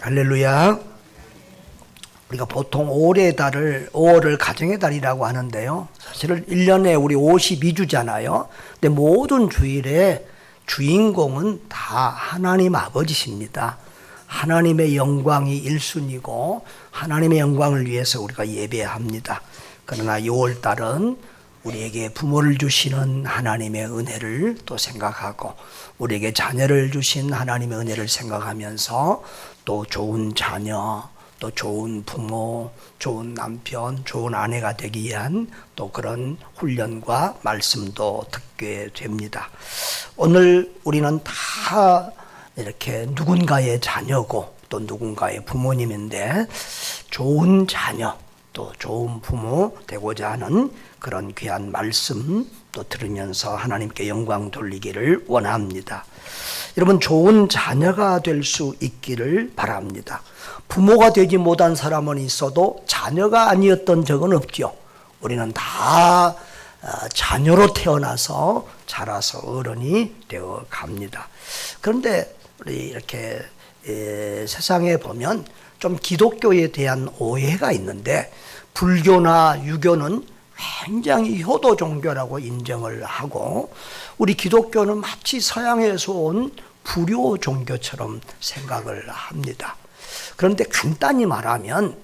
할렐루야. 우리가 보통 5월의 달을 5월을 가정의 달이라고 하는데요. 사실은 1년에 우리 52주잖아요. 근데 모든 주일에 주인공은 다 하나님 아버지십니다. 하나님의 영광이 1순위고 하나님의 영광을 위해서 우리가 예배합니다. 그러나 6월 달은 우리에게 부모를 주시는 하나님의 은혜를 또 생각하고 우리에게 자녀를 주신 하나님의 은혜를 생각하면서 또 좋은 자녀, 또 좋은 부모, 좋은 남편, 좋은 아내가 되기 위한 또 그런 훈련과 말씀도 듣게 됩니다. 오늘 우리는 다 이렇게 누군가의 자녀고 또 누군가의 부모님인데 좋은 자녀, 또 좋은 부모 되고자 하는 그런 귀한 말씀 또 들으면서 하나님께 영광 돌리기를 원합니다. 여러분, 좋은 자녀가 될 수 있기를 바랍니다. 부모가 되지 못한 사람은 있어도 자녀가 아니었던 적은 없죠. 우리는 다 자녀로 태어나서 자라서 어른이 되어 갑니다. 그런데 우리 이렇게 세상에 보면 좀 기독교에 대한 오해가 있는데, 불교나 유교는 굉장히 효도 종교라고 인정을 하고 우리 기독교는 마치 서양에서 온 불교 종교처럼 생각을 합니다. 그런데 간단히 말하면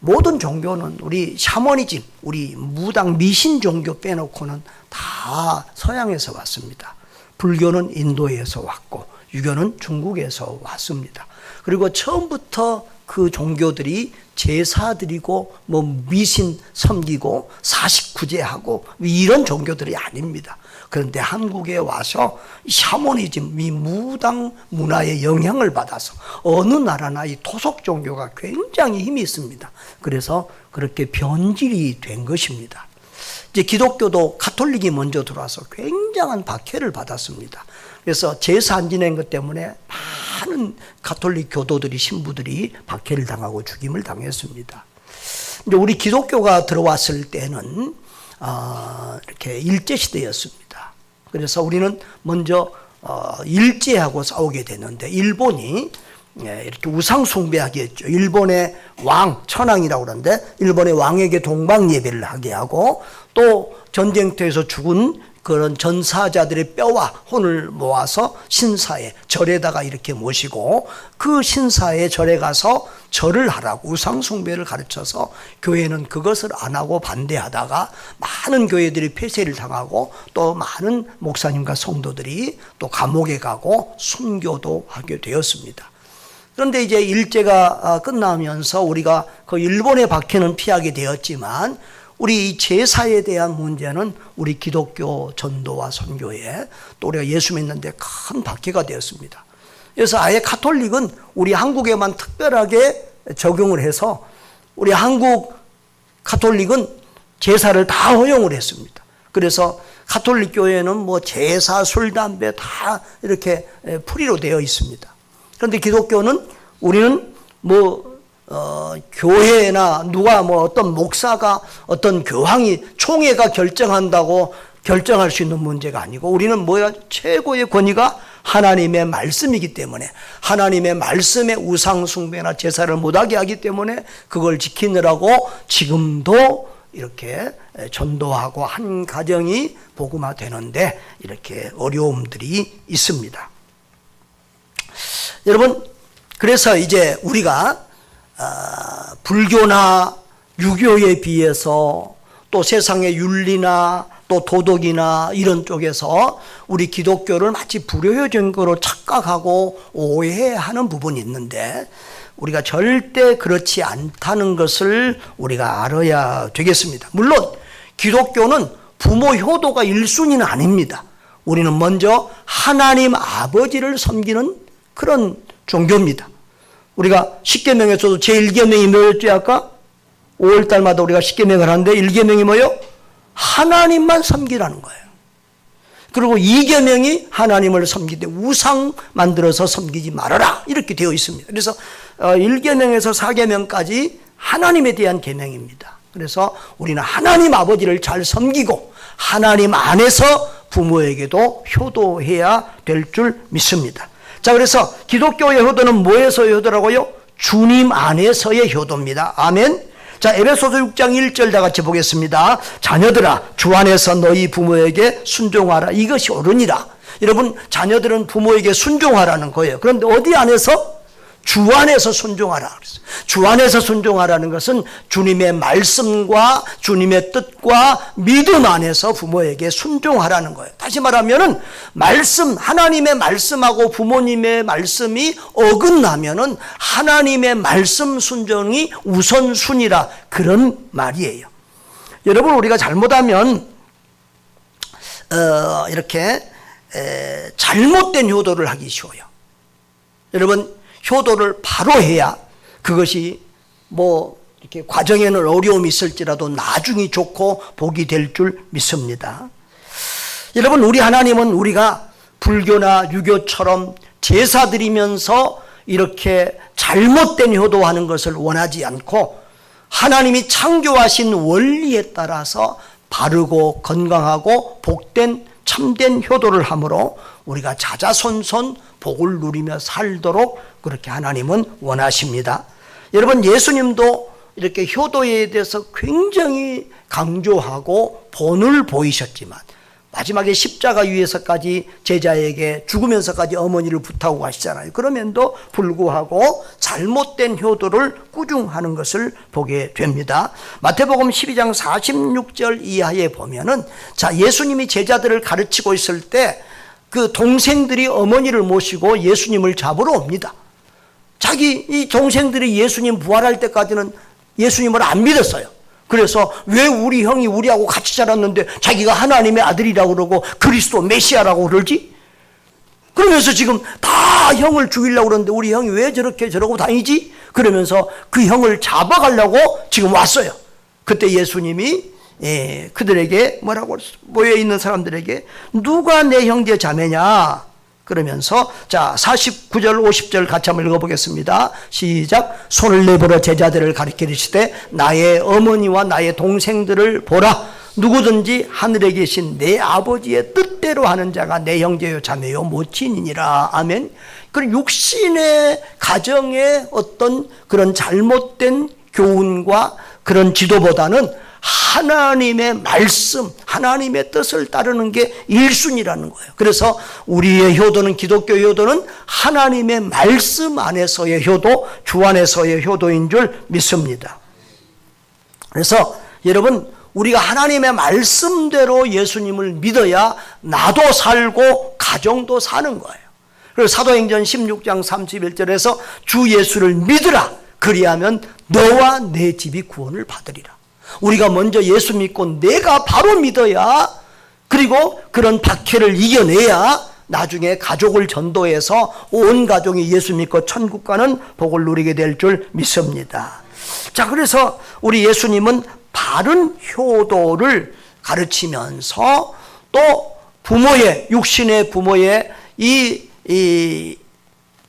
모든 종교는 우리 샤머니즘, 우리 무당 미신 종교 빼놓고는 다 서양에서 왔습니다. 불교는 인도에서 왔고 유교는 중국에서 왔습니다. 그리고 처음부터 그 종교들이 제사 드리고 뭐 미신 섬기고 사식구제하고 이런 종교들이 아닙니다. 그런데 한국에 와서 샤머니즘, 이 무당 문화의 영향을 받아서 어느 나라나 이 토속 종교가 굉장히 힘이 있습니다. 그래서 그렇게 변질이 된 것입니다. 이제 기독교도 가톨릭이 먼저 들어와서 굉장한 박해를 받았습니다. 그래서 제사 안 지낸 것 때문에 많은 가톨릭 교도들이, 신부들이 박해를 당하고 죽임을 당했습니다. 이제 우리 기독교가 들어왔을 때는 이렇게 일제 시대였습니다. 그래서 우리는 먼저 일제하고 싸우게 되는데, 일본이 이렇게 우상 숭배하게 했죠. 일본의 왕, 천황이라고 그러는데 일본의 왕에게 동방 예배를 하게 하고 또 전쟁터에서 죽은 그런 전사자들의 뼈와 혼을 모아서 신사에, 절에다가 이렇게 모시고 그 신사에 절에 가서 절을 하라고 우상 숭배를 가르쳐서 교회는 그것을 안 하고 반대하다가 많은 교회들이 폐쇄를 당하고 또 많은 목사님과 성도들이 또 감옥에 가고 순교도 하게 되었습니다. 그런데 이제 일제가 끝나면서 우리가 그 일본의 박해는 피하게 되었지만 우리 제사에 대한 문제는 우리 기독교 전도와 선교에 또 우리가 예수 믿는데 큰 박해가 되었습니다. 그래서 아예 가톨릭은 우리 한국에만 특별하게 적용을 해서 우리 한국 가톨릭은 제사를 다 허용을 했습니다. 그래서 가톨릭 교회는 뭐 제사, 술, 담배 다 이렇게 프리로 되어 있습니다. 그런데 기독교는 우리는 교회나 누가 어떤 목사가 어떤 교황이 총회가 결정한다고 결정할 수 있는 문제가 아니고 우리는 최고의 권위가 하나님의 말씀이기 때문에 하나님의 말씀에 우상 숭배나 제사를 못하게 하기 때문에 그걸 지키느라고 지금도 이렇게 전도하고 한 가정이 복음화 되는데 이렇게 어려움들이 있습니다. 여러분, 그래서 이제 우리가 불교나 유교에 비해서 또 세상의 윤리나 또 도덕이나 이런 쪽에서 우리 기독교를 마치 불효적인 거로 착각하고 오해하는 부분이 있는데 우리가 절대 그렇지 않다는 것을 우리가 알아야 되겠습니다. 물론 기독교는 부모 효도가 1순위는 아닙니다. 우리는 먼저 하나님 아버지를 섬기는 그런 종교입니다. 우리가 십계명에서도 제1계명이 뭐였죠? 아까 5월달마다 우리가 십계명을 하는데 1계명이 뭐예요? 하나님만 섬기라는 거예요. 그리고 2계명이 하나님을 섬기되 우상 만들어서 섬기지 말아라 이렇게 되어 있습니다. 그래서 1계명에서 4계명까지 하나님에 대한 계명입니다. 그래서 우리는 하나님 아버지를 잘 섬기고 하나님 안에서 부모에게도 효도해야 될 줄 믿습니다. 자, 그래서 기독교의 효도는 뭐에서 효도라고요? 주님 안에서의 효도입니다. 아멘. 자, 에베소서 6장 1절 다 같이 보겠습니다. 자녀들아, 주 안에서 너희 부모에게 순종하라. 이것이 옳으니라. 여러분, 자녀들은 부모에게 순종하라는 거예요. 그런데 어디 안에서? 주 안에서 순종하라. 주 안에서 순종하라는 것은 주님의 말씀과 주님의 뜻과 믿음 안에서 부모에게 순종하라는 거예요. 다시 말하면은 말씀, 하나님의 말씀하고 부모님의 말씀이 어긋나면은 하나님의 말씀 순종이 우선순위라, 그런 말이에요. 여러분, 우리가 잘못하면 이렇게 잘못된 효도를 하기 쉬워요. 여러분, 효도를 바로 해야 그것이 뭐 이렇게 과정에는 어려움이 있을지라도 나중이 좋고 복이 될 줄 믿습니다. 여러분, 우리 하나님은 우리가 불교나 유교처럼 제사 드리면서 이렇게 잘못된 효도하는 것을 원하지 않고 하나님이 창조하신 원리에 따라서 바르고 건강하고 복된 참된 효도를 함으로 우리가 자자손손 복을 누리며 살도록 그렇게 하나님은 원하십니다. 여러분, 예수님도 이렇게 효도에 대해서 굉장히 강조하고 본을 보이셨지만 마지막에 십자가 위에서까지 제자에게 죽으면서까지 어머니를 부탁하고 가시잖아요. 그럼에도 불구하고 잘못된 효도를 꾸중하는 것을 보게 됩니다. 마태복음 12장 46절 이하에 보면은, 자, 예수님이 제자들을 가르치고 있을 때 그 동생들이 어머니를 모시고 예수님을 잡으러 옵니다. 이 동생들이 예수님 부활할 때까지는 예수님을 안 믿었어요. 그래서 왜 우리 형이 우리하고 같이 자랐는데 자기가 하나님의 아들이라고 그러고 그리스도 메시아라고 그러지? 그러면서 지금 다 형을 죽이려고 그러는데 우리 형이 왜 저러고 다니지? 그러면서 그 형을 잡아가려고 지금 왔어요. 그때 예수님이 그들에게 뭐라고, 모여있는 사람들에게 누가 내 형제 자매냐? 그러면서, 자, 49절 50절 같이 한번 읽어보겠습니다. 시작. 손을 내밀어 제자들을 가리키시되 나의 어머니와 나의 동생들을 보라. 누구든지 하늘에 계신 내 아버지의 뜻대로 하는 자가 내 형제요 자매요 모친이니라. 아멘. 그런 육신의 가정의 어떤 그런 잘못된 교훈과 그런 지도보다는 하나님의 말씀, 하나님의 뜻을 따르는 게 1순위라는 거예요. 그래서 우리의 효도는, 기독교 효도는 하나님의 말씀 안에서의 효도, 주 안에서의 효도인 줄 믿습니다. 그래서 여러분, 우리가 하나님의 말씀대로 예수님을 믿어야 나도 살고 가정도 사는 거예요. 그래서 사도행전 16장 31절에서 주 예수를 믿으라. 그리하면 너와 내 집이 구원을 받으리라. 우리가 먼저 예수 믿고 내가 바로 믿어야, 그리고 그런 박해를 이겨내야 나중에 가족을 전도해서 온 가족이 예수 믿고 천국 가는 복을 누리게 될 줄 믿습니다. 자, 그래서 우리 예수님은 바른 효도를 가르치면서 또 부모의, 육신의 부모의 이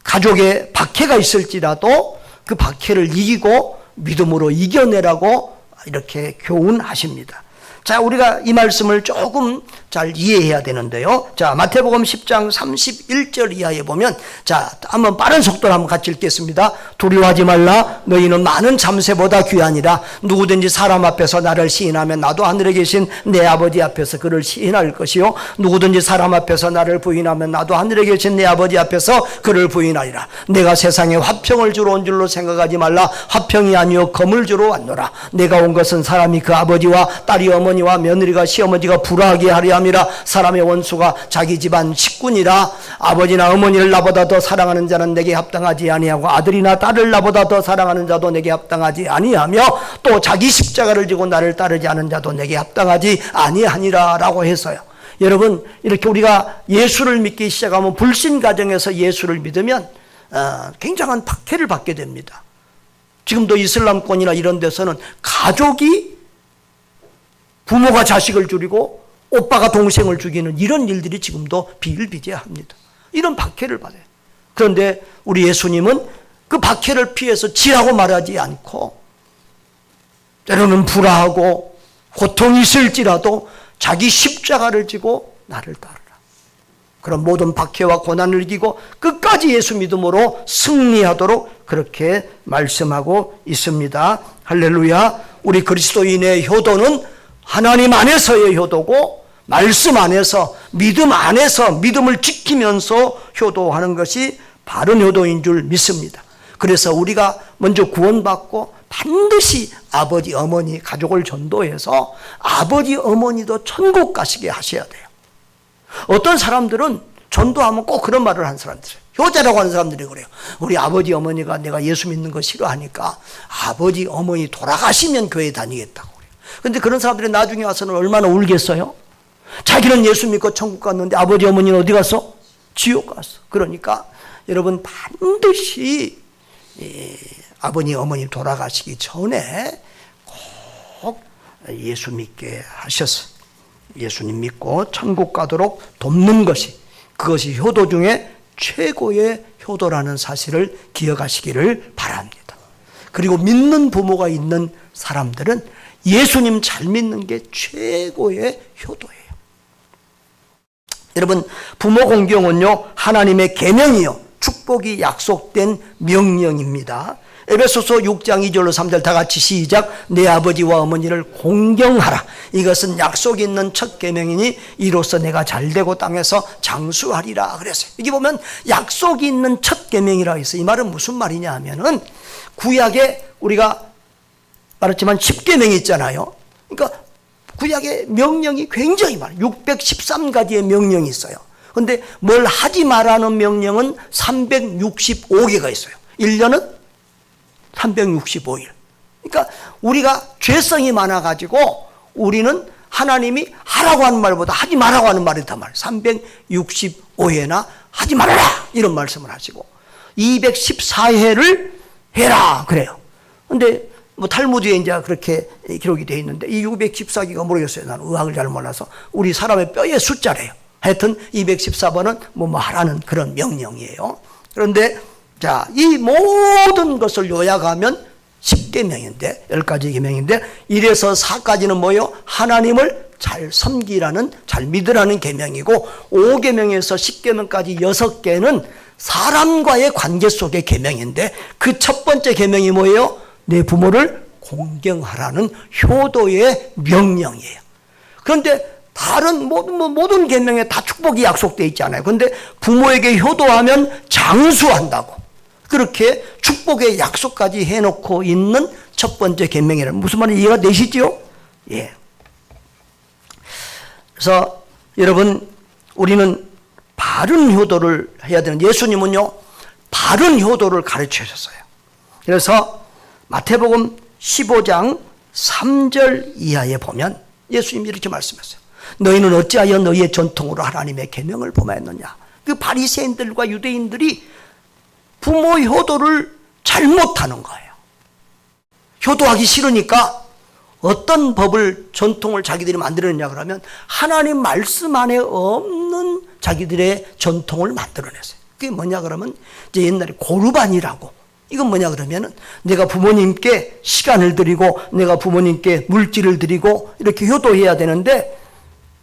가족의 박해가 있을지라도 그 박해를 이기고 믿음으로 이겨내라고 이렇게 교훈하십니다. 자, 우리가 이 말씀을 조금 잘 이해해야 되는데요. 자, 마태복음 10장 31절 이하에 보면, 자, 한번 빠른 속도로 한번 같이 읽겠습니다. 두려워하지 말라. 너희는 많은 잠새보다 귀하니라. 누구든지 사람 앞에서 나를 시인하면 나도 하늘에 계신 내 아버지 앞에서 그를 시인할 것이요. 누구든지 사람 앞에서 나를 부인하면 나도 하늘에 계신 내 아버지 앞에서 그를 부인하리라. 내가 세상에 화평을 주러 온 줄로 생각하지 말라. 화평이 아니요 검을 주러 왔노라. 내가 온 것은 사람이 그 아버지와 딸이 어머니와 며느리가 시어머니가 불화하게 하려 함이라. 사람의 원수가 자기 집안 식구니라. 아버지나 어머니를 나보다 더 사랑하는 자는 내게 합당하지 아니하고 아들이나 딸을 나보다 더 사랑하는 자도 내게 합당하지 아니하며 또 자기 십자가를 지고 나를 따르지 않은 자도 내게 합당하지 아니하니라 라고 해서요. 여러분, 이렇게 우리가 예수를 믿기 시작하면, 불신 가정에서 예수를 믿으면 굉장한 박해를 받게 됩니다. 지금도 이슬람권이나 이런 데서는 가족이 부모가 자식을 죽이고 오빠가 동생을 죽이는 이런 일들이 지금도 비일비재합니다. 이런 박해를 받아요. 그런데 우리 예수님은 그 박해를 피해서 지라고 말하지 않고, 때로는 불화하고 고통이 있을지라도 자기 십자가를 지고 나를 따르라. 그런 모든 박해와 고난을 이기고 끝까지 예수 믿음으로 승리하도록 그렇게 말씀하고 있습니다. 할렐루야. 우리 그리스도인의 효도는 하나님 안에서의 효도고 말씀 안에서 믿음 안에서 믿음을 지키면서 효도하는 것이 바른 효도인 줄 믿습니다. 그래서 우리가 먼저 구원받고 반드시 아버지 어머니 가족을 전도해서 아버지 어머니도 천국 가시게 하셔야 돼요. 어떤 사람들은 전도하면 꼭 그런 말을 하는 사람들이에요. 효자라고 하는 사람들이 그래요. 우리 아버지 어머니가 내가 예수 믿는 거 싫어하니까 아버지 어머니 돌아가시면 교회 다니겠다고 그래요. 그런데 그런 사람들이 나중에 와서는 얼마나 울겠어요? 자기는 예수 믿고 천국 갔는데 아버지 어머니는 어디 갔어? 지옥 갔어. 그러니까 여러분 반드시 아버님 어머님 돌아가시기 전에 꼭 예수 믿게 하셔서 예수님 믿고 천국 가도록 돕는 것이 그것이 효도 중에 최고의 효도라는 사실을 기억하시기를 바랍니다. 그리고 믿는 부모가 있는 사람들은 예수님 잘 믿는 게 최고의 효도예요. 여러분 부모 공경은요 하나님의 계명이요 축복이 약속된 명령입니다. 에베소서 6장 2절로 3절 다 같이 시작. 내 아버지와 어머니를 공경하라. 이것은 약속이 있는 첫 계명이니 이로써 내가 잘되고 땅에서 장수하리라 그랬어요. 여기 보면 약속이 있는 첫 계명이라고 했어요. 이 말은 무슨 말이냐 하면은 구약에 우리가 말했지만 10계명이 있잖아요. 그러니까 구약의 명령이 굉장히 많아요. 613가지의 명령이 있어요. 그런데 뭘 하지 말라는 명령은 365개가 있어요. 1년은 365일. 그러니까 우리가 죄성이 많아가지고 우리는 하나님이 하라고 하는 말보다 하지 말라고 하는 말이 더 많아요. 365회나 하지 말아라 이런 말씀을 하시고 214회를 해라 그래요. 그런데 뭐 탈무드에 이제 그렇게 기록이 되어 있는데 이 614기가 모르겠어요. 나는 의학을 잘 몰라서 우리 사람의 뼈의 숫자래요. 하여튼 214번은 뭐 하라는 그런 명령이에요. 그런데 자, 이 모든 것을 요약하면 10계명인데 10가지 계명인데 1에서 4까지는 뭐예요? 하나님을 잘 섬기라는 잘 믿으라는 계명이고 5계명에서 10계명까지 6개는 사람과의 관계 속의 계명인데 그 첫 번째 계명이 뭐예요? 내 부모를 공경하라는 효도의 명령이에요. 그런데 다른 모든 계명에 다 축복이 약속되어 있잖아요. 그런데 부모에게 효도하면 장수한다고. 그렇게 축복의 약속까지 해놓고 있는 첫 번째 계명이라는 무슨 말인지 이해가 되시죠? 예. 그래서 여러분 우리는 바른 효도를 해야 되는 예수님은요 바른 효도를 가르쳐 주셨어요. 그래서 마태복음 15장 3절 이하에 보면 예수님이 이렇게 말씀하셨어요. 너희는 어찌하여 너희의 전통으로 하나님의 계명을 범하였느냐. 그 바리새인들과 유대인들이 부모 효도를 잘못하는 거예요. 효도하기 싫으니까 어떤 법을 전통을 자기들이 만들어냈냐 그러면 하나님 말씀 안에 없는 자기들의 전통을 만들어냈어요. 그게 뭐냐 그러면 이제 옛날에 고르반이라고. 이건 뭐냐 그러면은 내가 부모님께 시간을 드리고 내가 부모님께 물질을 드리고 이렇게 효도해야 되는데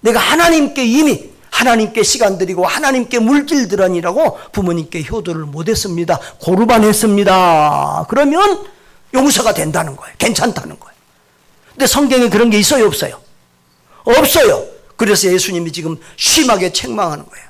내가 하나님께 이미 하나님께 시간 드리고 하나님께 물질 드리라고 부모님께 효도를 못했습니다. 고르반 했습니다. 그러면 용서가 된다는 거예요. 괜찮다는 거예요. 근데 성경에 그런 게 있어요? 없어요? 없어요. 그래서 예수님이 지금 심하게 책망하는 거예요.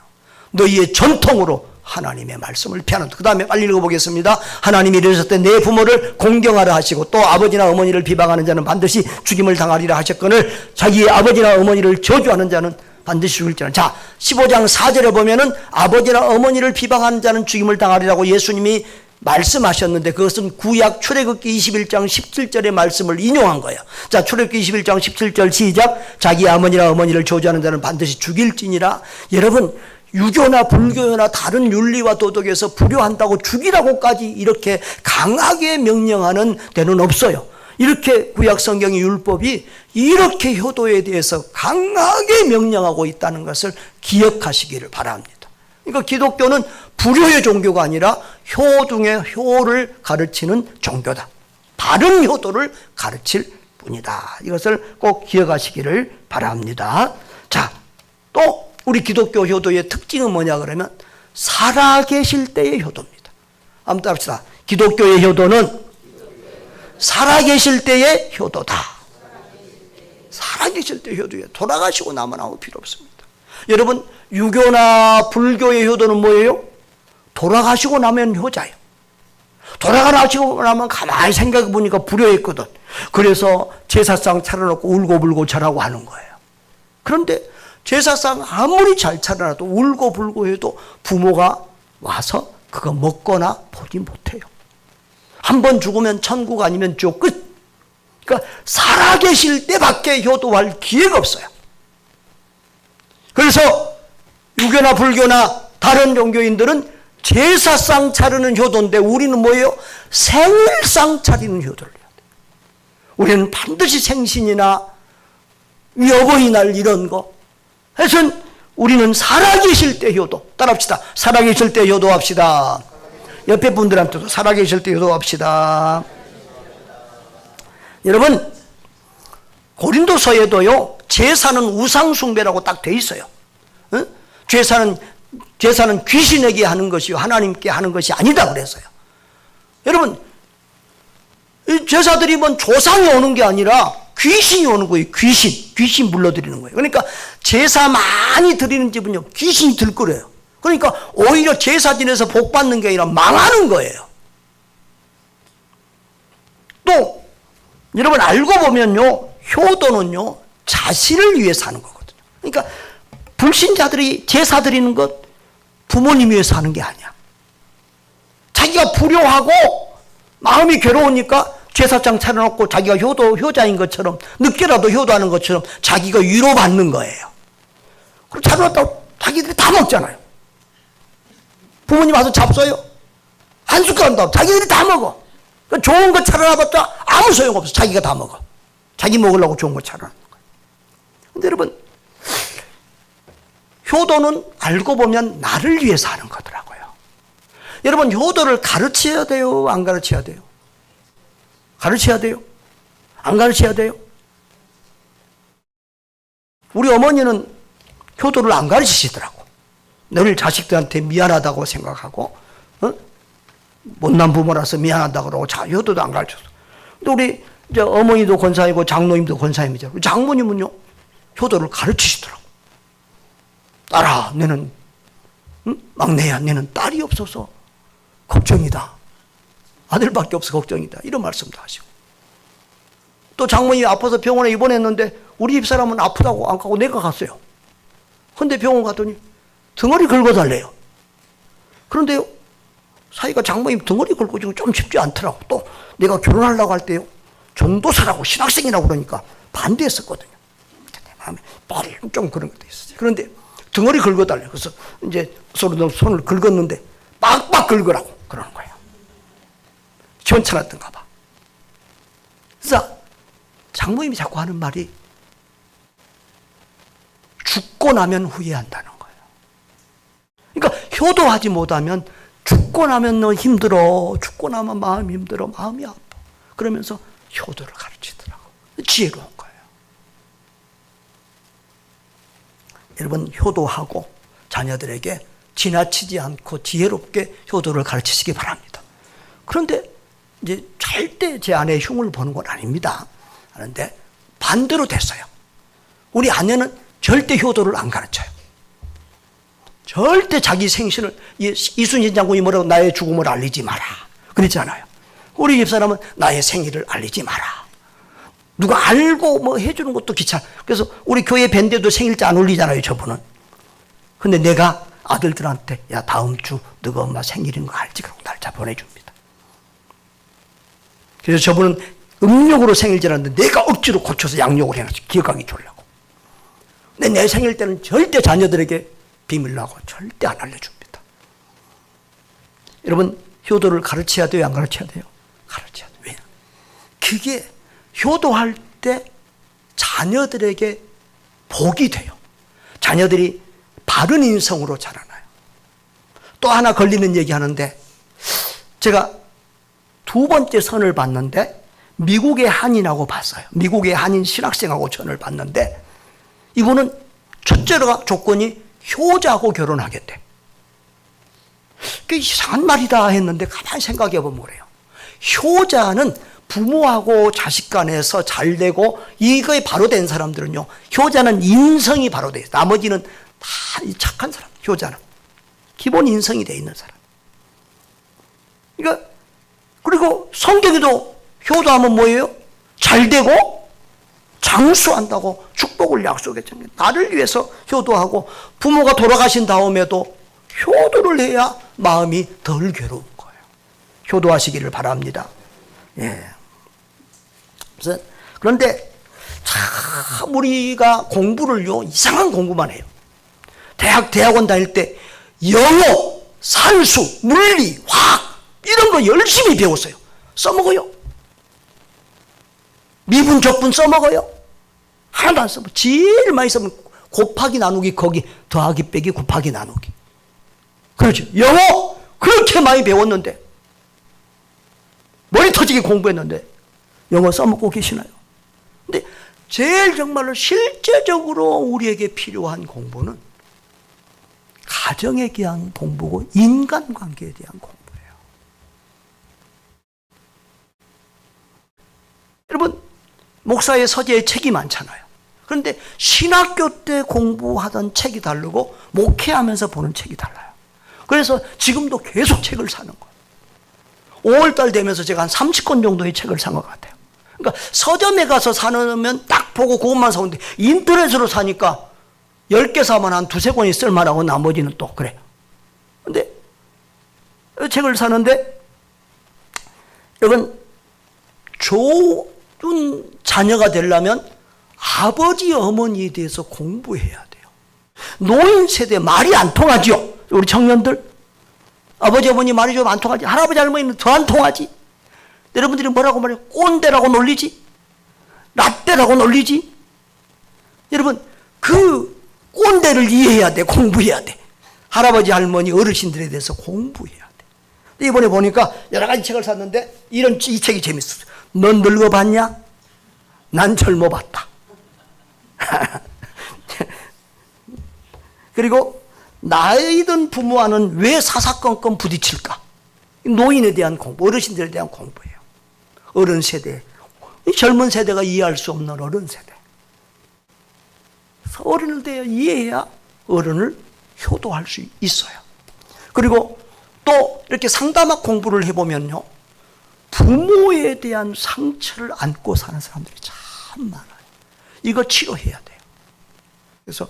너희의 전통으로 하나님의 말씀을 피하는다. 그 다음에 빨리 읽어보겠습니다. 하나님이 이르셨을 때 내 부모를 공경하라 하시고 또 아버지나 어머니를 비방하는 자는 반드시 죽임을 당하리라 하셨거늘 자기의 아버지나 어머니를 저주하는 자는 반드시 죽을지라. 자, 15장 4절에 보면은 아버지나 어머니를 비방하는 자는 죽임을 당하리라고 예수님이 말씀하셨는데 그것은 구약 출애굽기 21장 17절의 말씀을 인용한 거예요. 자, 출애굽기 21장 17절 시작. 자기 아버지나 어머니를 저주하는 자는 반드시 죽일지니라. 여러분 유교나 불교나 다른 윤리와 도덕에서 불효한다고 죽이라고까지 이렇게 강하게 명령하는 데는 없어요. 이렇게 구약 성경의 율법이 이렇게 효도에 대해서 강하게 명령하고 있다는 것을 기억하시기를 바랍니다. 그러니까 기독교는 불효의 종교가 아니라 효 중에 효를 가르치는 종교다. 바른 효도를 가르칠 뿐이다. 이것을 꼭 기억하시기를 바랍니다. 자, 또 우리 기독교 효도의 특징은 뭐냐 그러면 살아계실 때의 효도입니다. 한번 따라합시다. 기독교의 효도는 살아계실 때의 효도다. 살아계실 때의 효도예요. 돌아가시고 나면 아무 필요 없습니다. 여러분, 유교나 불교의 효도는 뭐예요? 돌아가시고 나면 효자예요. 돌아가시고 나면 가만히 생각해 보니까 불효했거든. 그래서 제사상 차려놓고 울고불고 절하고 하는 거예요. 그런데 제사상 아무리 잘 차려놔도 울고불고 해도 부모가 와서 그거 먹거나 보지 못해요. 한 번 죽으면 천국 아니면 지옥 끝. 그러니까 살아계실 때밖에 효도할 기회가 없어요. 그래서 유교나 불교나 다른 종교인들은 제사상 차리는 효도인데 우리는 뭐예요? 생일상 차리는 효도를 해야 돼요. 우리는 반드시 생신이나 어버이날 이런 거 해서 우리는 살아계실 때 효도. 따라합시다. 살아계실 때 효도합시다. 옆에 분들한테도 살아계실 때 효도합시다. 여러분, 고린도서에도요 제사는 우상숭배라고 딱 돼 있어요. 응? 제사는 귀신에게 하는 것이요 하나님께 하는 것이 아니다 그랬어요. 여러분, 이 제사들이 뭔 조상이 오는 게 아니라 귀신이 오는 거예요. 귀신 불러드리는 거예요. 그러니까 제사 많이 드리는 집은요 귀신이 들끓어요. 그러니까 오히려 제사 지내서 복 받는 게 아니라 망하는 거예요. 또 여러분 알고 보면요 효도는요 자신을 위해서 하는 거거든요. 그러니까 불신자들이 제사 드리는 것 부모님 위해서 하는 게 아니야. 자기가 불효하고 마음이 괴로우니까 제사장 차려놓고 자기가 효자인 것처럼 늦게라도 효도하는 것처럼 자기가 위로받는 거예요. 그럼 차려놨다고 자기들이 다 먹잖아요. 부모님 와서 잡숴요? 한 숟가락 더 자기들이 다 먹어. 좋은 거 차려놔봤자 아무 소용없어. 자기가 다 먹어. 자기 먹으려고 좋은 거 차려놓는 거예요. 근데 여러분, 효도는 알고 보면 나를 위해서 하는 거더라고요. 여러분, 효도를 가르쳐야 돼요? 안 가르쳐야 돼요? 가르쳐야 돼요? 안 가르쳐야 돼요? 우리 어머니는 효도를 안 가르치시더라고. 늘 자식들한테 미안하다고 생각하고, 못난 부모라서 미안하다고 그러고, 효도도 안 가르쳤어. 근데 우리 이제 어머니도 권사이고 장로님도 권사님이죠. 장모님은요, 효도를 가르치시더라고. 딸아, 너는 막내야, 너는 딸이 없어서 걱정이다. 아들밖에 없어 걱정이다. 이런 말씀도 하시고. 또 장모님이 아파서 병원에 입원했는데 우리 집사람은 아프다고 안 가고 내가 갔어요. 근데 병원 갔더니 덩어리 긁어달래요. 그런데 사이가 장모님 덩어리 긁어주고 좀 쉽지 않더라고. 또 내가 결혼하려고 할 때요 전도사라고 신학생이라고 그러니까 반대했었거든요. 내 마음에 좀 그런 것도 있었어요. 그런데 덩어리 긁어달래요. 그래서 이제 손을 긁었는데 빡빡 긁으라고 그러는 거예요. 시원찮았던가 봐. 그래서 장모님이 자꾸 하는 말이 죽고 나면 후회한다는 거예요. 그러니까 효도하지 못하면 죽고 나면 너 힘들어. 죽고 나면 마음이 힘들어. 마음이 아파. 그러면서 효도를 가르치더라고. 지혜로운 거예요. 여러분, 효도하고 자녀들에게 지나치지 않고 지혜롭게 효도를 가르치시기 바랍니다. 그런데 이제 절대 제 아내의 흉을 보는 건 아닙니다. 그런데 반대로 됐어요. 우리 아내는 절대 효도를 안 가르쳐요. 절대 자기 생신을, 이순신 장군이 뭐라고 나의 죽음을 알리지 마라 그랬잖아요. 우리 집사람은 나의 생일을 알리지 마라. 누가 알고 뭐 해주는 것도 귀찮아. 그래서 우리 교회 밴드도 생일자 안 올리잖아요, 저분은. 근데 내가 아들들한테 야 다음 주 너가 엄마 생일인 거 알지? 그러고 날짜 보내줍니다. 그래서 저분은 음력으로 생일지라는데 내가 억지로 고쳐서 양력을 해놨지, 기억하기 주려고. 근데 내 생일 때는 절대 자녀들에게 비밀로 하고 절대 안 알려줍니다. 여러분, 효도를 가르쳐야 돼요? 안 가르쳐야 돼요? 가르쳐야 돼요. 왜? 그게 효도할 때 자녀들에게 복이 돼요. 자녀들이 바른 인성으로 자라나요. 또 하나 걸리는 얘기 하는데, 제가 두 번째 선을 봤는데 미국의 한인하고 봤어요. 미국의 한인 신학생하고 전을 봤는데, 이분은 첫째가 조건이 효자하고 결혼하겠대. 그 이상한 말이다 했는데 가만히 생각해 보면 그래요. 효자는 부모하고 자식 간에서 잘 되고 이거에 바로 된 사람들은요, 효자는 인성이 바로 돼 있어요. 나머지는 다 착한 사람, 효자는 기본 인성이 돼 있는 사람. 그러니까 그리고 성경에도 효도하면 뭐예요? 잘 되고 장수한다고 축복을 약속했잖아요. 나를 위해서 효도하고 부모가 돌아가신 다음에도 효도를 해야 마음이 덜 괴로운 거예요. 효도하시기를 바랍니다. 예. 그런데 참 우리가 공부를요, 이상한 공부만 해요. 대학원 다닐 때 영어, 산수, 물리, 화학 이런 거 열심히 배웠어요. 써먹어요. 미분, 적분 써먹어요. 하나도 안 써먹어요. 제일 많이 써먹어요. 곱하기 나누기, 거기 더하기 빼기 곱하기 나누기. 그렇죠. 영어 그렇게 많이 배웠는데, 머리 터지게 공부했는데 영어 써먹고 계시나요? 근데 제일 정말로 실제적으로 우리에게 필요한 공부는 가정에 대한 공부고 인간관계에 대한 공부예요. 여러분, 목사의 서재에 책이 많잖아요. 그런데 신학교 때 공부하던 책이 다르고 목회하면서 보는 책이 달라요. 그래서 지금도 계속 책을 사는 거예요. 5월달 되면서 제가 한 30권 정도의 책을 산 것 같아요. 그러니까 서점에 가서 사놓으면 딱 보고 그것만 사오는데 인터넷으로 사니까 10개 사면 한 두세 권이 쓸만하고 나머지는 또 그래요. 근데 책을 사는데, 여러분, 좋은 자녀가 되려면 아버지 어머니에 대해서 공부해야 돼요. 노인 세대 말이 안 통하죠. 우리 청년들 아버지 어머니 말이 좀 안 통하지. 할아버지 할머니는 더 안 통하지. 여러분들이 뭐라고 말해요? 꼰대라고 놀리지, 라떼라고 놀리지. 여러분, 그 꼰대를 이해해야 돼. 공부해야 돼. 할아버지 할머니 어르신들에 대해서 공부해야 돼. 이번에 보니까 여러 가지 책을 샀는데 이 책이 재밌었어요. 넌 늙어봤냐? 난 젊어봤다. 그리고 나이 든 부모와는 왜 사사건건 부딪힐까? 노인에 대한 공부, 어르신들에 대한 공부예요. 어른 세대, 젊은 세대가 이해할 수 없는 어른 세대. 어른을 대해 이해해야 어른을 효도할 수 있어요. 그리고 또 이렇게 상담학 공부를 해보면요, 부모에 대한 상처를 안고 사는 사람들이 참 많아요. 이거 치료해야 돼요. 그래서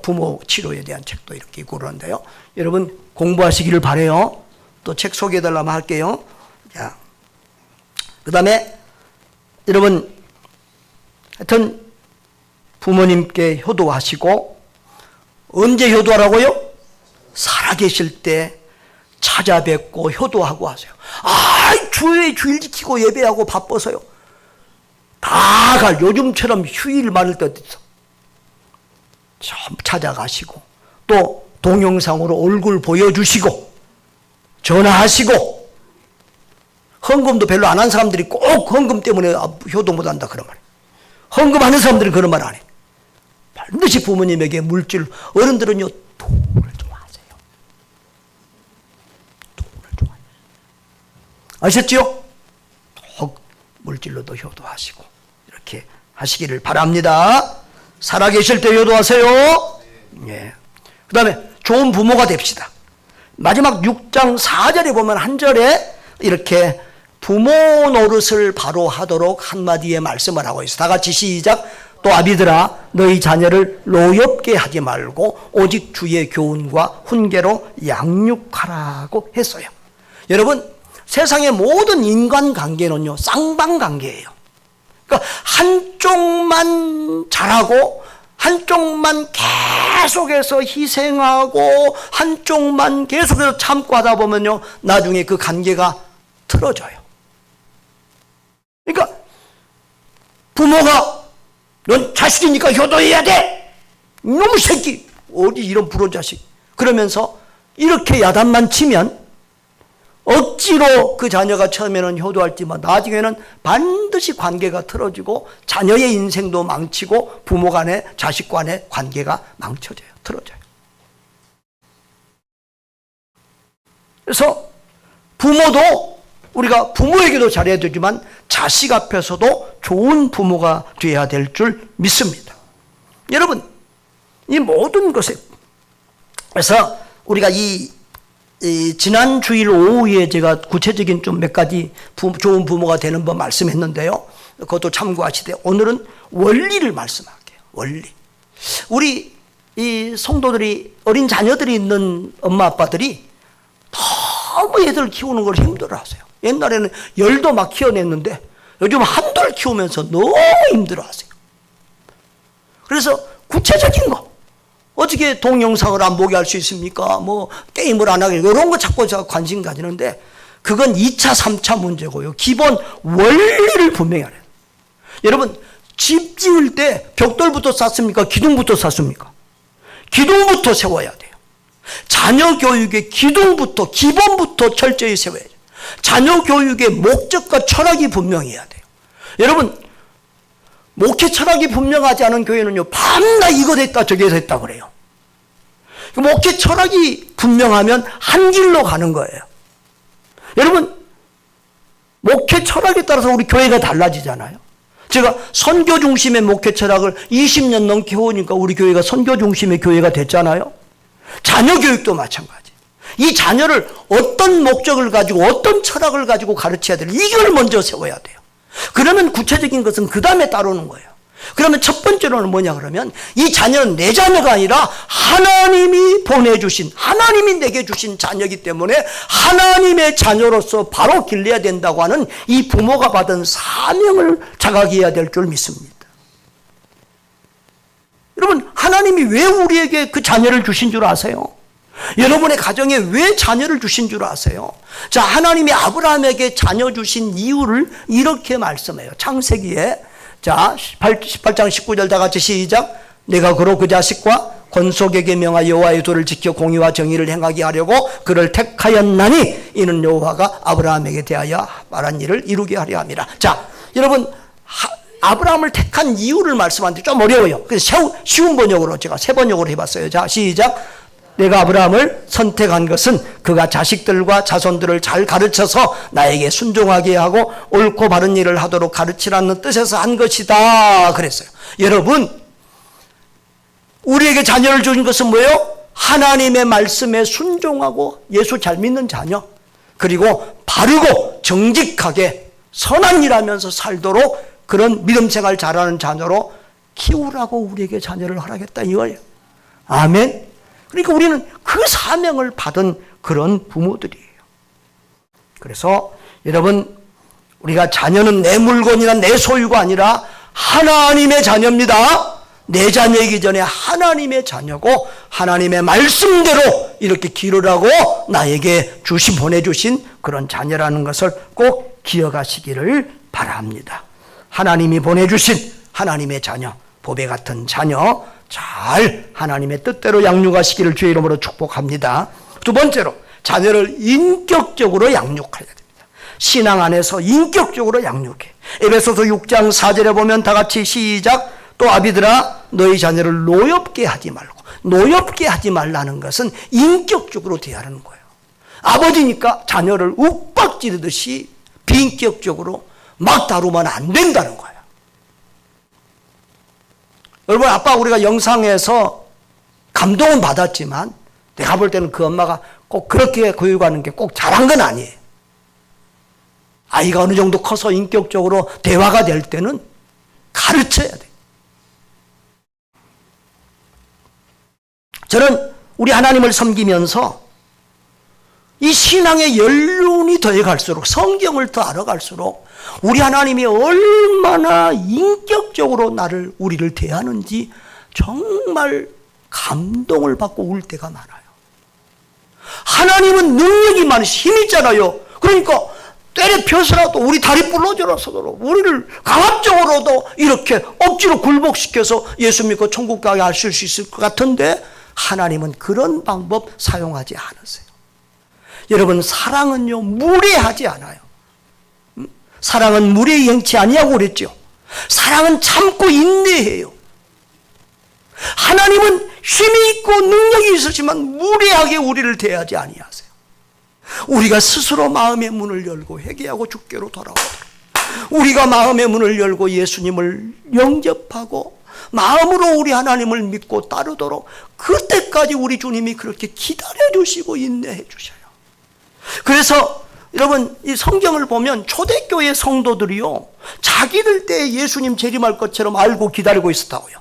부모 치료에 대한 책도 이렇게 있고 그러는데요. 여러분 공부하시기를 바라요. 또 책 소개해달라면 할게요. 자, 그 다음에 여러분 하여튼 부모님께 효도하시고, 언제 효도하라고요? 살아계실 때 찾아뵙고 효도하고 하세요. 주일 지키고 예배하고 바빠서요. 요즘처럼 휴일 많을 때 어디 있어? 좀 찾아가시고, 또 동영상으로 얼굴 보여주시고, 전화하시고, 헌금도 별로 안 한 사람들이 꼭 헌금 때문에 효도 못 한다 그런 말이에요. 헌금하는 사람들은 그런 말 안 해. 반드시 부모님에게 물질, 어른들은요, 돈을 좋아하세요. 돈을 좋아해요. 아셨죠? 물질로도 효도하시고, 이렇게 하시기를 바랍니다. 살아계실 때 효도하세요. 예. 그 다음에 좋은 부모가 됩시다. 마지막 6장 4절에 보면 한 절에 이렇게 부모 노릇을 바로 하도록 한마디의 말씀을 하고 있어요. 다 같이 시작. 또 아비들아, 너희 자녀를 노엽게 하지 말고 오직 주의 교훈과 훈계로 양육하라고 했어요. 여러분, 세상의 모든 인간관계는요, 쌍방관계예요. 그러니까 한쪽만 잘하고 한쪽만 계속해서 희생하고 한쪽만 계속해서 참고 하다 보면요, 나중에 그 관계가 틀어져요. 그러니까 부모가 넌 자식이니까 효도해야 돼, 이놈의 새끼, 어디 이런 불온 자식, 그러면서 이렇게 야단만 치면 억지로 그 자녀가 처음에는 효도할지만 나중에는 반드시 관계가 틀어지고 자녀의 인생도 망치고 부모 간의 자식 간의 관계가 망쳐져요. 틀어져요. 그래서 부모도 우리가 부모에게도 잘해야 되지만 자식 앞에서도 좋은 부모가 되어야 될 줄 믿습니다. 여러분, 이 모든 것에 그래서 우리가 이 지난 주일 오후에 제가 구체적인 좀 몇 가지 좋은 부모가 되는 법 말씀했는데요. 그것도 참고하시되 오늘은 원리를 말씀할게요. 원리. 우리 이 성도들이 어린 자녀들이 있는 엄마 아빠들이 너무 애들 키우는 걸 힘들어하세요. 옛날에는 열도 막 키워냈는데 요즘 한둘 키우면서 너무 힘들어하세요. 그래서 구체적인 거 어떻게 동영상을 안 보게 할 수 있습니까? 뭐 게임을 안 하게 이런 거 자꾸 제가 관심 가지는데 그건 2차 3차 문제고요. 기본 원리를 분명히 하래요. 여러분 집 지을 때 벽돌부터 쌓습니까? 기둥부터 쌓습니까? 기둥부터 세워야 돼요. 자녀 교육의 기둥부터 기본부터 철저히 세워야 돼요. 자녀 교육의 목적과 철학이 분명해야 돼요. 여러분 목회 철학이 분명하지 않은 교회는요 밤낮 이거 됐다 저게 됐다 그래요. 목회 철학이 분명하면 한 길로 가는 거예요. 여러분 목회 철학에 따라서 우리 교회가 달라지잖아요. 제가 선교 중심의 목회 철학을 20년 넘게 해오니까 우리 교회가 선교 중심의 교회가 됐잖아요. 자녀 교육도 마찬가지. 이 자녀를 어떤 목적을 가지고 어떤 철학을 가지고 가르쳐야 되는 이걸 먼저 세워야 돼요. 그러면 구체적인 것은 그 다음에 따르는 거예요. 그러면 첫 번째로는 뭐냐 그러면 이 자녀는 내 자녀가 아니라 하나님이 보내주신 하나님이 내게 주신 자녀이기 때문에 하나님의 자녀로서 바로 길러야 된다고 하는 이 부모가 받은 사명을 자각해야 될 줄 믿습니다. 여러분 하나님이 왜 우리에게 그 자녀를 주신 줄 아세요? 여러분의 가정에 왜 자녀를 주신 줄 아세요? 자, 하나님이 아브라함에게 자녀 주신 이유를 이렇게 말씀해요. 창세기에 자 18장 19절 다 같이 시작. 내가 그로 그 자식과 권속에게 명하 여호와의 도를 지켜 공의와 정의를 행하게 하려고 그를 택하였나니 이는 여호와가 아브라함에게 대하여 말한 일을 이루게 하려 함이라. 자, 여러분 아브라함을 택한 이유를 말씀하는데 좀 어려워요. 그래서 쉬운 번역으로 제가 세 번역으로 해봤어요. 자, 시작. 내가 아브라함을 선택한 것은 그가 자식들과 자손들을 잘 가르쳐서 나에게 순종하게 하고 옳고 바른 일을 하도록 가르치라는 뜻에서 한 것이다 그랬어요. 여러분 우리에게 자녀를 주신 것은 뭐예요? 하나님의 말씀에 순종하고 예수 잘 믿는 자녀, 그리고 바르고 정직하게 선한 일 하면서 살도록 그런 믿음 생활 잘하는 자녀로 키우라고 우리에게 자녀를 허락했다 이거예요. 아멘. 그러니까 우리는 그 사명을 받은 그런 부모들이에요. 그래서 여러분 우리가 자녀는 내 물건이나 내 소유가 아니라 하나님의 자녀입니다. 내 자녀이기 전에 하나님의 자녀고 하나님의 말씀대로 이렇게 기르라고 나에게 보내주신 그런 자녀라는 것을 꼭 기억하시기를 바랍니다. 하나님이 보내주신 하나님의 자녀, 보배 같은 자녀 잘 하나님의 뜻대로 양육하시기를 주의 이름으로 축복합니다. 두 번째로 자녀를 인격적으로 양육해야 됩니다. 신앙 안에서 인격적으로 양육해. 에베소서 6장 4절에 보면 다 같이 시작. 또 아비들아 너희 자녀를 노엽게 하지 말고. 노엽게 하지 말라는 것은 인격적으로 대하는 거예요. 아버지니까 자녀를 욱박지르듯이 비인격적으로 막 다루면 안 된다는 거예요. 여러분 아빠 우리가 영상에서 감동은 받았지만 내가 볼 때는 그 엄마가 꼭 그렇게 교육하는 게 꼭 잘한 건 아니에요. 아이가 어느 정도 커서 인격적으로 대화가 될 때는 가르쳐야 돼요. 저는 우리 하나님을 섬기면서 이 신앙의 연륜이 더해갈수록 성경을 더 알아갈수록 우리 하나님이 얼마나 인격적으로 우리를 대하는지 정말 감동을 받고 울 때가 많아요. 하나님은 능력이 많으시 힘 있잖아요. 그러니까 때려 펴서라도 우리 다리 부러져라서도 우리를 강압적으로도 이렇게 억지로 굴복시켜서 예수 믿고 천국 가게 하실 수 있을 것 같은데 하나님은 그런 방법 사용하지 않으세요. 여러분 사랑은요 무례하지 않아요. 사랑은 무례히 행치 아니하고 그랬죠. 사랑은 참고 인내해요. 하나님은 힘이 있고 능력이 있으시지만 무례하게 우리를 대하지 아니하세요. 우리가 스스로 마음의 문을 열고 회개하고 주께로 돌아오도록, 우리가 마음의 문을 열고 예수님을 영접하고 마음으로 우리 하나님을 믿고 따르도록, 그때까지 우리 주님이 그렇게 기다려주시고 인내해 주셔요. 그래서 여러분, 이 성경을 보면 초대교회 성도들이요, 자기들 때에 예수님 재림할 것처럼 알고 기다리고 있었다고요.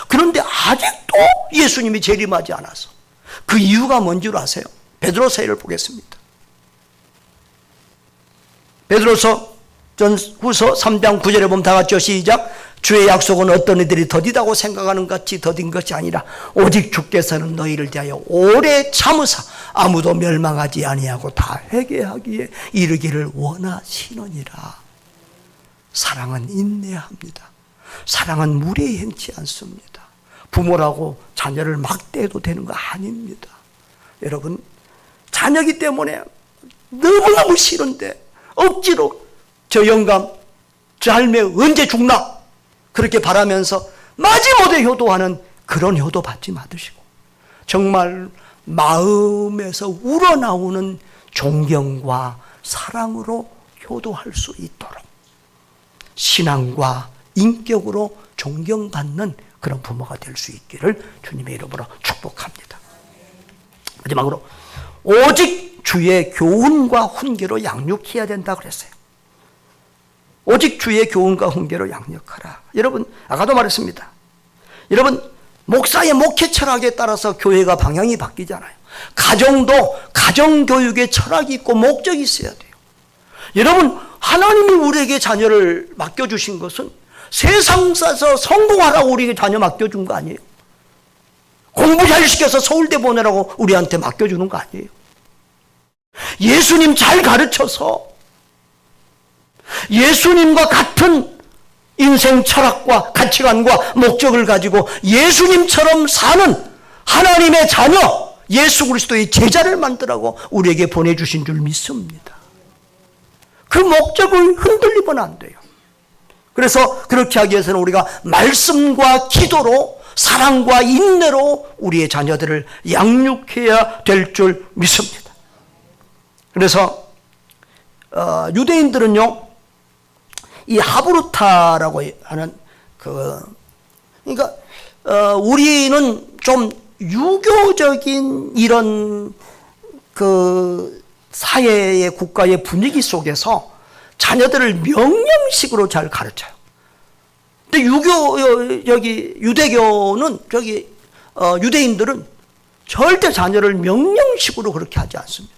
그런데 아직도 예수님이 재림하지 않아서, 그 이유가 뭔 줄 아세요? 베드로서를 보겠습니다. 베드로서 전후서 3장 9절에 보면 다 같이요, 시작. 주의 약속은 어떤 이들이 더디다고 생각하는 같이 더딘 것이 아니라 오직 주께서는 너희를 대하여 오래 참으사 아무도 멸망하지 아니하고 다 회개하기에 이르기를 원하시느니라. 사랑은 인내합니다. 사랑은 무례히 행치 않습니다. 부모라고 자녀를 막대해도 되는 거 아닙니다. 여러분, 자녀기 때문에 너무너무 싫은데 억지로 저 영감, 저 할매 언제 죽나 그렇게 바라면서 마지못해 효도하는 그런 효도 받지 마시고, 정말 마음에서 우러나오는 존경과 사랑으로 효도할 수 있도록 신앙과 인격으로 존경받는 그런 부모가 될 수 있기를 주님의 이름으로 축복합니다. 마지막으로 오직 주의 교훈과 훈계로 양육해야 된다 그랬어요. 오직 주의 교훈과 훈계로 양육하라. 여러분, 아까도 말했습니다. 여러분, 목사의 목회 철학에 따라서 교회가 방향이 바뀌잖아요. 가정도 가정교육의 철학이 있고 목적이 있어야 돼요. 여러분, 하나님이 우리에게 자녀를 맡겨주신 것은 세상에서 성공하라고 우리에게 자녀 맡겨준 거 아니에요. 공부 잘 시켜서 서울대 보내라고 우리한테 맡겨주는 거 아니에요. 예수님 잘 가르쳐서 예수님과 같은 인생 철학과 가치관과 목적을 가지고 예수님처럼 사는 하나님의 자녀, 예수 그리스도의 제자를 만들라고 우리에게 보내주신 줄 믿습니다. 그 목적을 흔들리면 안 돼요. 그래서 그렇게 하기 위해서는 우리가 말씀과 기도로, 사랑과 인내로 우리의 자녀들을 양육해야 될 줄 믿습니다. 그래서 유대인들은요, 이 하브루타라고 하는 그러니까 우리는 좀 유교적인 이런 그 사회의 국가의 분위기 속에서 자녀들을 명령식으로 잘 가르쳐요. 근데 유대교는 유대인들은 절대 자녀를 명령식으로 그렇게 하지 않습니다.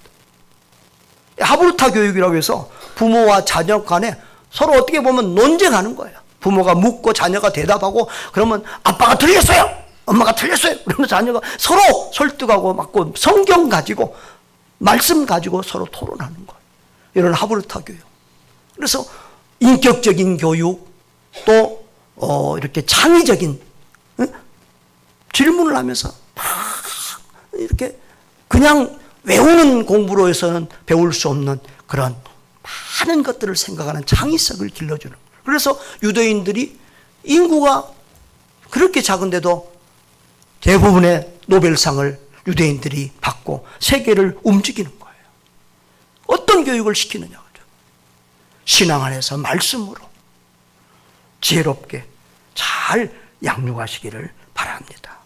하브루타 교육이라고 해서 부모와 자녀 간에 서로 어떻게 보면 논쟁하는 거예요. 부모가 묻고 자녀가 대답하고, 그러면 아빠가 틀렸어요, 엄마가 틀렸어요, 그러면 자녀가 서로 설득하고 맞고 성경 가지고 말씀 가지고 서로 토론하는 거예요. 이런 하브루타 교육. 그래서 인격적인 교육, 또 이렇게 창의적인 질문을 하면서 이렇게 그냥 외우는 공부로 해서는 배울 수 없는 그런 많은 것들을 생각하는 창의성을 길러주는 거예요. 그래서 유대인들이 인구가 그렇게 작은데도 대부분의 노벨상을 유대인들이 받고 세계를 움직이는 거예요. 어떤 교육을 시키느냐 하죠. 신앙 안에서 말씀으로 지혜롭게 잘 양육하시기를 바랍니다.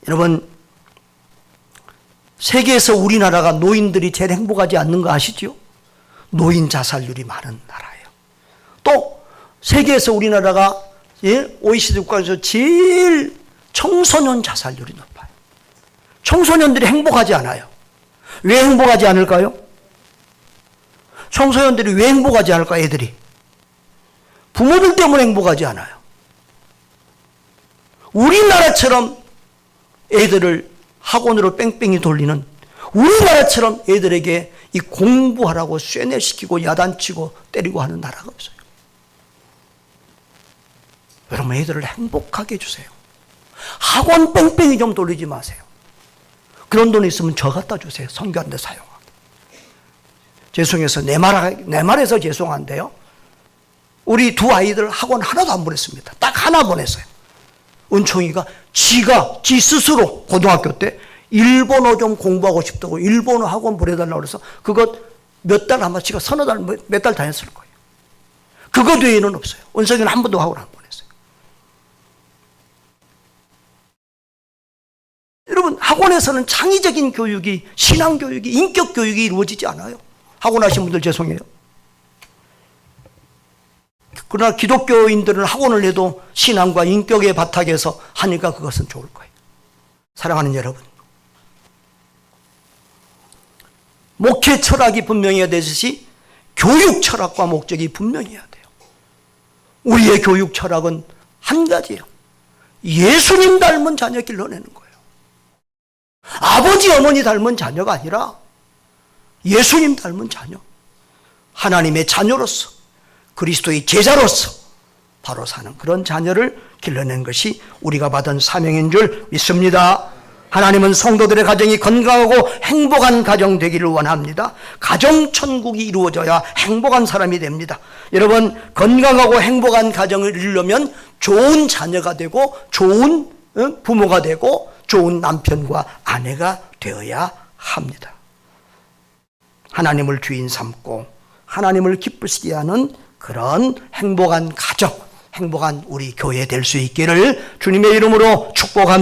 여러분, 세계에서 우리나라가 노인들이 제일 행복하지 않는 거 아시죠? 노인 자살률이 많은 나라예요. 또 세계에서 우리나라가 OECD 국가에서 제일 청소년 자살률이 높아요. 청소년들이 행복하지 않아요. 왜 행복하지 않을까요? 청소년들이 왜 행복하지 않을까? 애들이 부모들 때문에 행복하지 않아요. 우리나라처럼 애들을 학원으로 뺑뺑이 돌리는, 우리나라처럼 애들에게 이 공부하라고 쇠뇌시키고 야단치고 때리고 하는 나라가 없어요. 여러분, 애들을 행복하게 해주세요. 학원 뺑뺑이 좀 돌리지 마세요. 그런 돈 있으면 저 갖다 주세요. 선교하는데 사용하게. 죄송해서 내 말해서 죄송한데요, 우리 두 아이들 학원 하나도 안 보냈습니다. 딱 하나 보냈어요. 은총이가 지 스스로 고등학교 때 일본어 좀 공부하고 싶다고 일본어 학원 보내달라고 그래서 그것 몇 달 아마 지가 서너 달, 몇 달 다녔을 거예요. 그것 외에는 없어요. 원석이는 한 번도 학원 안 보냈어요. 여러분, 학원에서는 창의적인 교육이, 신앙 교육이, 인격 교육이 이루어지지 않아요. 학원 하신 분들 죄송해요. 그러나 기독교인들은 학원을 해도 신앙과 인격의 바탕에서 하니까 그것은 좋을 거예요. 사랑하는 여러분, 목회 철학이 분명해야 되듯이 교육 철학과 목적이 분명해야 돼요. 우리의 교육 철학은 한 가지예요. 예수님 닮은 자녀 길러내는 거예요. 아버지 어머니 닮은 자녀가 아니라 예수님 닮은 자녀, 하나님의 자녀로서 그리스도의 제자로서 바로 사는 그런 자녀를 길러내는 것이 우리가 받은 사명인 줄 믿습니다. 하나님은 성도들의 가정이 건강하고 행복한 가정 되기를 원합니다. 가정천국이 이루어져야 행복한 사람이 됩니다. 여러분, 건강하고 행복한 가정을 이루려면 좋은 자녀가 되고 좋은 부모가 되고 좋은 남편과 아내가 되어야 합니다. 하나님을 주인 삼고 하나님을 기쁘시게 하는 그런 행복한 가정, 행복한 우리 교회 될 수 있기를 주님의 이름으로 축복합니다.